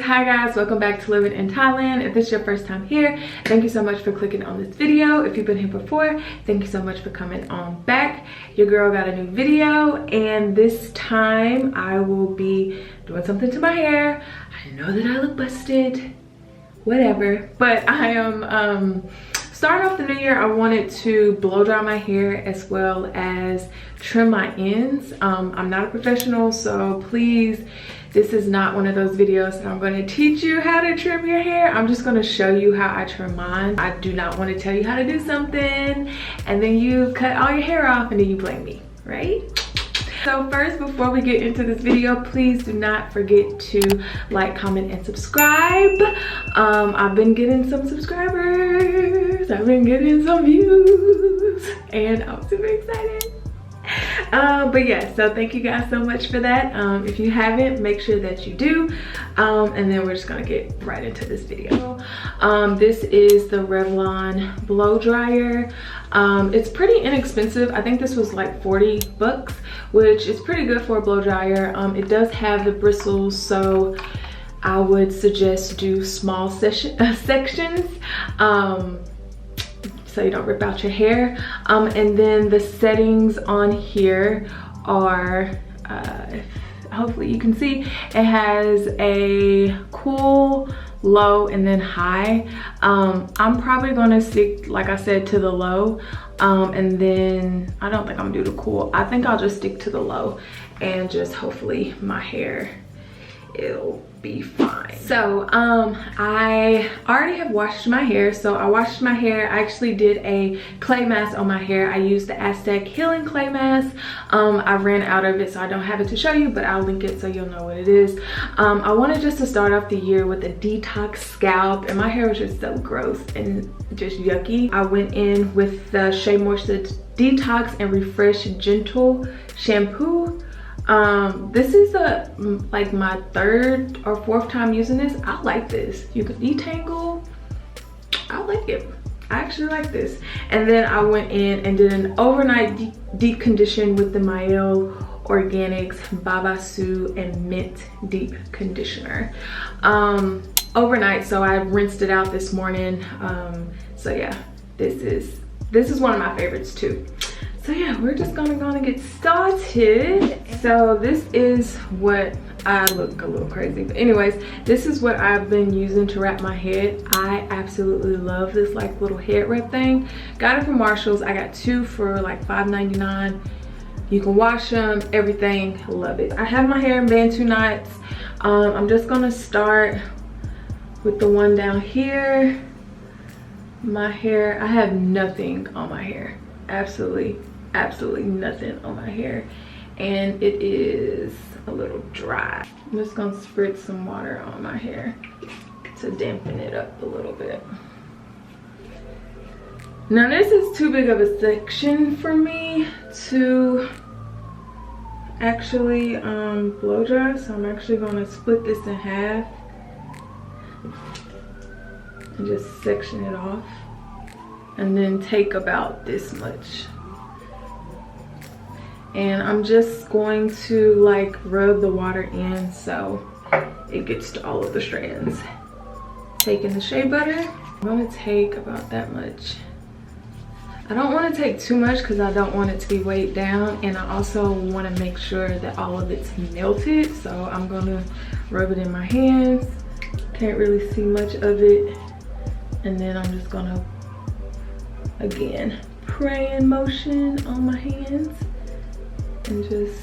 hi guys, welcome back to Living in Thailand. If this is your first time here, thank you so much for clicking on this video. If you've been here before, thank you so much for coming on back. Your girl got a new video, and this time I will be doing something to my hair. I know that I look busted, whatever, but I am starting off the new year. I wanted to blow dry my hair as well as trim my ends. I'm not a professional, so please, this is not one of those videos that I'm going to teach you how to trim your hair. I'm just going to show you how I trim mine. I do not want to tell you how to do something and then you cut all your hair off and then you blame me, right? So first, before we get into this video, please do not forget to like, comment, and subscribe. I've been getting some subscribers, I've been getting some views, and I'm super excited. But yeah, so thank you guys so much for that. If you haven't, make sure that you do. And then we're just gonna get right into this video. This is the Revlon blow dryer. It's pretty inexpensive. I think this was like 40 bucks, which is pretty good for a blow dryer. It does have the bristles, so I would suggest do small sections. So you don't rip out your hair. And then the settings on here are, hopefully you can see, it has a cool, low, and then high. I'm probably gonna stick, like I said, to the low. And then I don't think I'm gonna do the cool. I think I'll just stick to the low and just hopefully my hair, it'll be fine. So I already have washed my hair. So I washed my hair. I actually did a clay mask on my hair. I used the Aztec Healing Clay Mask. I ran out of it, so I don't have it to show you, but I'll link it so you'll know what it is. I wanted just to start off the year with a detox scalp, and my hair was just so gross and just yucky. I went in with the Shea Moisture Detox and Refresh Gentle shampoo. This is like my third or fourth time using this. I like this. You can detangle. I like it. I actually like this. And then I went in and did an overnight deep condition with the Mael Organics Babasu and Mint Deep Conditioner. Overnight, so I rinsed it out this morning. So yeah, this is one of my favorites too. So yeah, we're just gonna get started. So this is what, I look a little crazy, but anyways, this is what I've been using to wrap my head. I absolutely love this like little head wrap thing. Got it from Marshall's. I got two for like $5.99. You can wash them, everything, love it. I have my hair in Bantu knots. I'm just gonna start with the one down here. My hair, I have nothing on my hair. Absolutely nothing on my hair, and it is a little dry. I'm just gonna spritz some water on my hair to dampen it up a little bit. Now this is too big of a section for me to actually blow dry, so I'm actually gonna split this in half and just section it off, and then take about this much. And I'm just going to like rub the water in so it gets to all of the strands. Taking the shea butter, I'm gonna take about that much. I don't want to take too much because I don't want it to be weighed down, and I also want to make sure that all of it's melted. So I'm gonna rub it in my hands. Can't really see much of it. And then I'm just gonna, again, pray in motion on my hands and just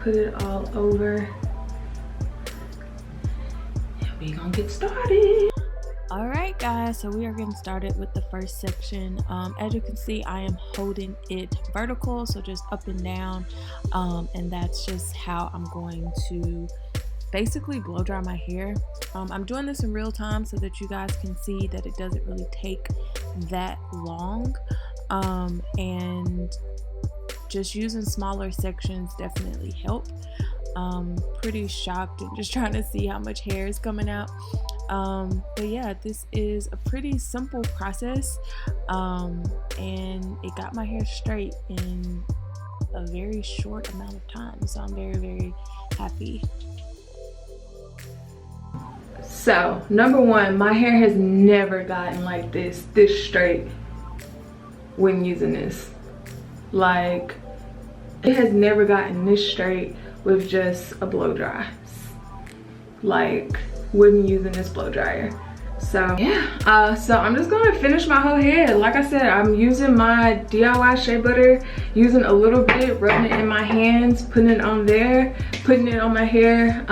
put it all over. And we gonna get started. All right guys, so we are getting started with the first section. As you can see, I am holding it vertical, so just up and down, and that's just how I'm going to basically blow dry my hair. I'm doing this in real time so that you guys can see that it doesn't really take that long, and just using smaller sections definitely help. Pretty shocked and just trying to see how much hair is coming out. But yeah, this is a pretty simple process, and it got my hair straight in a very short amount of time, so I'm very happy. So number one, my hair has never gotten like this straight when using this. Like, it has never gotten this straight with just a blow dry, like when using this blow dryer. So yeah, so I'm just gonna finish my whole head. Like I said, I'm using my DIY shea butter, using a little bit, rubbing it in my hands, putting it on there, putting it on my hair,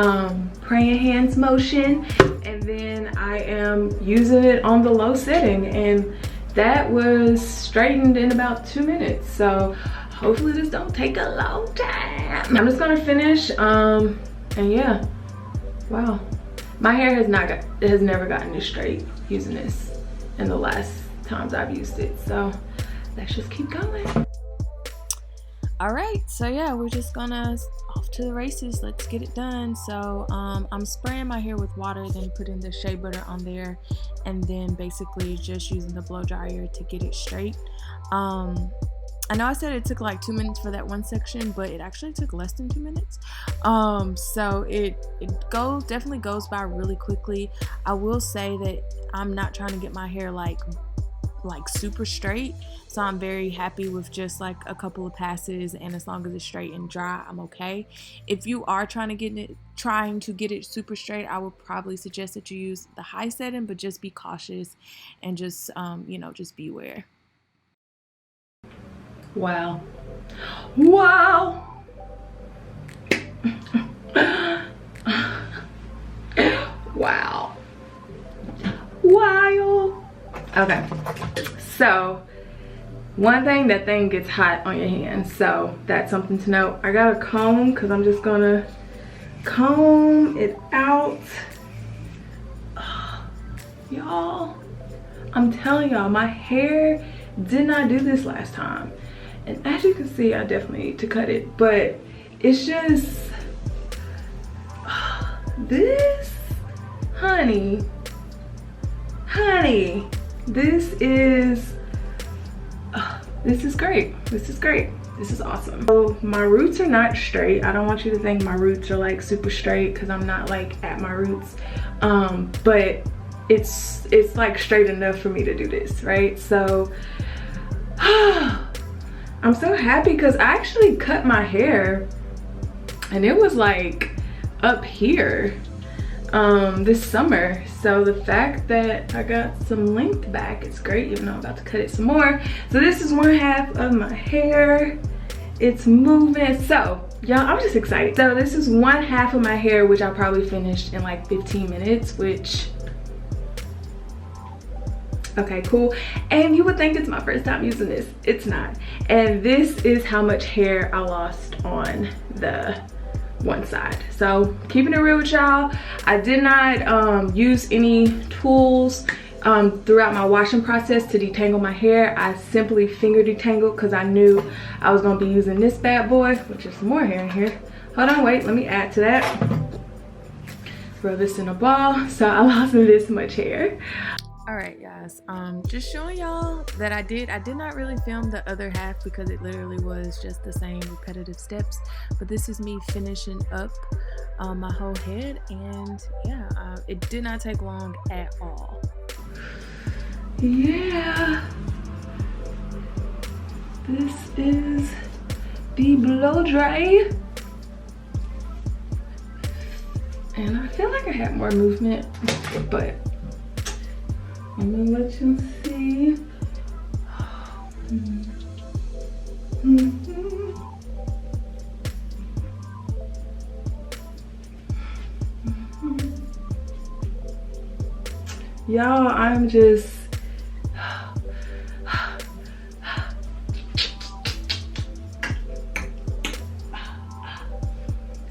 praying hands motion, and then I am using it on the low setting, and that was straightened in about 2 minutes. So hopefully this don't take a long time. I'm just gonna finish, and yeah, wow. My hair has never gotten this straight using this in the last times I've used it. So let's just keep going. All right, so yeah, we're just gonna off to the races. Let's get it done. So I'm spraying my hair with water, then putting the shea butter on there, and then basically just using the blow dryer to get it straight. I know I said it took like 2 minutes for that one section, but it actually took less than 2 minutes. So it definitely goes by really quickly. I will say that I'm not trying to get my hair like super straight, so I'm very happy with just like a couple of passes, and as long as it's straight and dry, I'm okay. If you are trying to get it super straight, I would probably suggest that you use the high setting, but just be cautious and just just beware. Wow. Wow. Wow. Wild. Okay. So one thing, that thing gets hot on your hands, so that's something to note. I got a comb because I'm just gonna comb it out. Y'all, I'm telling y'all, my hair did not do this last time. And as you can see, I definitely need to cut it, but it's just, this, honey, this is great. This is great. This is awesome. So my roots are not straight. I don't want you to think my roots are like super straight, because I'm not like at my roots. But it's like straight enough for me to do this, right? So I'm so happy because I actually cut my hair and it was like up here this summer. So the fact that I got some length back is great, even though I'm about to cut it some more. So this is one half of my hair. It's moving. So y'all, I'm just excited. So this is one half of my hair, which I probably finished in like 15 minutes, which, okay, cool. And you would think it's my first time using this. It's not. And this is how much hair I lost on the one side. So keeping it real with y'all, I did not use any tools throughout my washing process to detangle my hair. I simply finger detangled because I knew I was going to be using this bad boy, which is some more hair in here. Hold on, wait, let me add to that. Rub this in a ball. So I lost this much hair. All right, guys, just showing y'all that I did not really film the other half because it literally was just the same repetitive steps, but this is me finishing up my whole head, and yeah, it did not take long at all. Yeah, this is the blow dry, and I feel like I had more movement, but I'm gonna let you see. Y'all, I'm just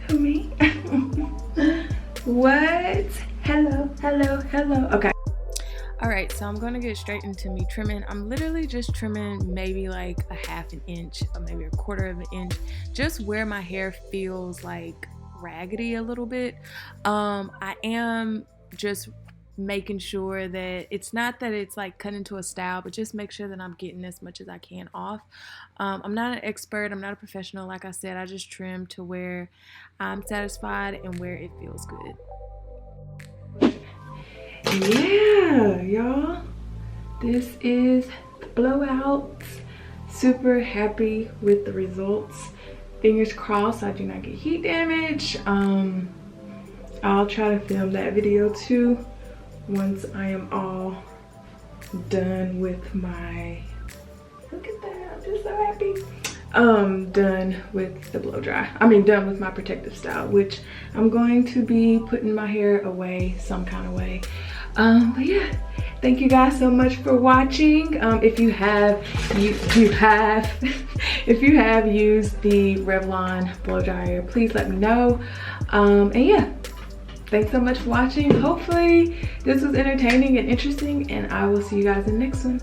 who, me? What? Hello. Okay. All right, so I'm gonna get straight into me trimming. I'm literally just trimming maybe like a half an inch or maybe a quarter of an inch, just where my hair feels like raggedy a little bit. I am just making sure that it's not that it's like cut into a style, but just make sure that I'm getting as much as I can off. I'm not an expert, I'm not a professional. Like I said, I just trim to where I'm satisfied and where it feels good. Yeah, y'all, this is the blowout. Super happy with the results. Fingers crossed I do not get heat damage. I'll try to film that video too once I am all done with my, look at that, I'm just so happy. Done with the blow dry. I mean, done with my protective style, which I'm going to be putting my hair away some kind of way. But yeah, thank you guys so much for watching. If you have if you have used the Revlon blow dryer, please let me know. And yeah, thanks so much for watching. Hopefully this was entertaining and interesting, and I will see you guys in the next one.